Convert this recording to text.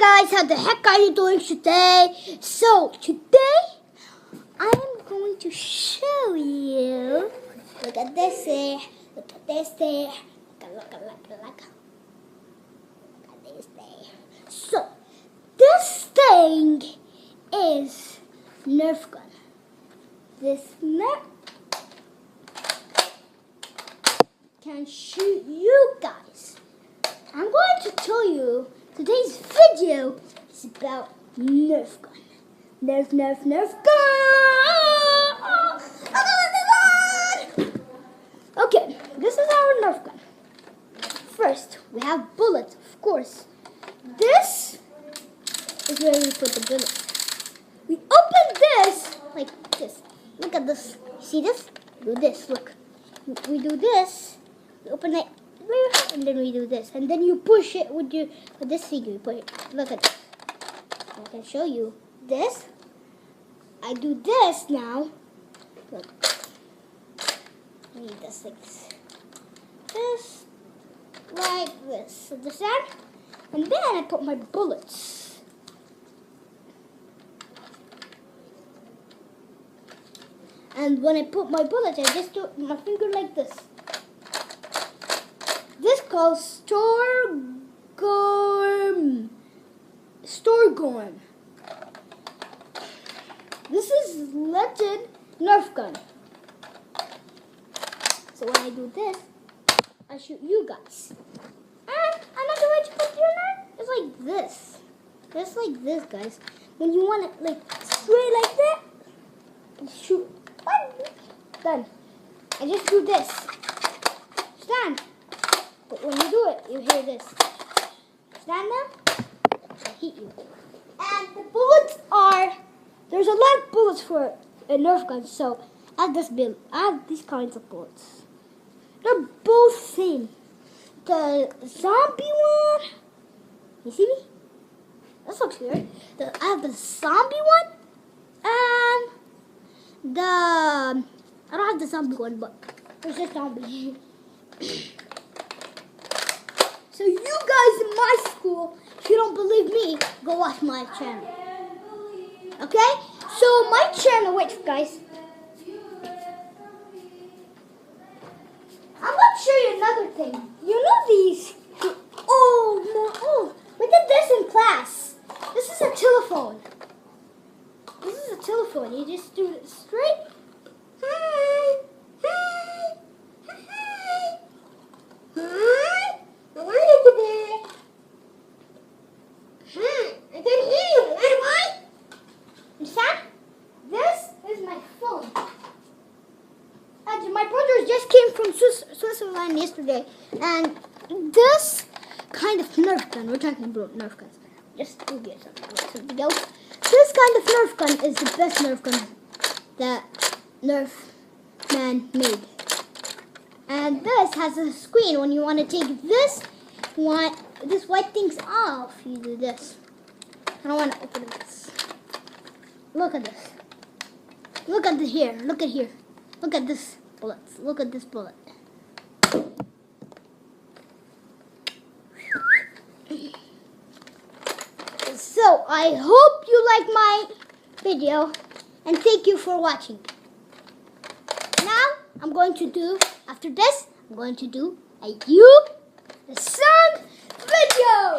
guys, how the heck are you doing today? So today I am going to show you. Look at this there. Look at this there. Look at this there. So this thing is Nerf gun. This Nerf can shoot you guys. I'm going to tell you today's video is about Nerf gun. Nerf gun! Okay, this is our Nerf gun. First, we have bullets, of course. This is where we put the bullets. We open this like this. Look at this. See this? Do this. Look. We do this. We open it. And then we do this, and then you push it with this finger. You put it. Look at this. I can show you this. I do this now. Look. I need this like this. Just like this. Understand? And then I put my bullets. And when I put my bullets, I just do my finger like this. This is called Storgorm. This is legend Nerf gun. So when I do this, I shoot you guys. And another way to put your Nerf is like this. Just like this, guys. When you want it like straight like that, shoot. Done. I just do this. Stand. But when you do it, you hear this. Stand there, I hit you. And the bullets are, there's a lot of bullets for a Nerf gun, so I have these kinds of bullets. They're both same. The zombie one, you see me? That looks weird. I have the zombie one, and I don't have the zombie one, but there's just zombie. So you guys in my school, if you don't believe me, go watch my channel. Okay? So my channel, wait guys. I'm going to show you another thing. You know these, we did this in class. This is a telephone. This is a telephone. You just do it straight. Hi. Hi. Hi. Hi. I can hear you. Why? Understand? This is my phone. And my brother just came from Switzerland yesterday. And this kind of Nerf gun, we're talking about Nerf guns. Just to get something else. This kind of Nerf gun is the best Nerf gun that Nerf man made. And this has a screen. When you want to take this white things off, you do this. I don't want to open this. Look at this. Look at here. Look at here. Look at this bullet. Look at this bullet. So I hope you like my video, and thank you for watching. Now I'm going to do, after this, I'm going to do a the sun video.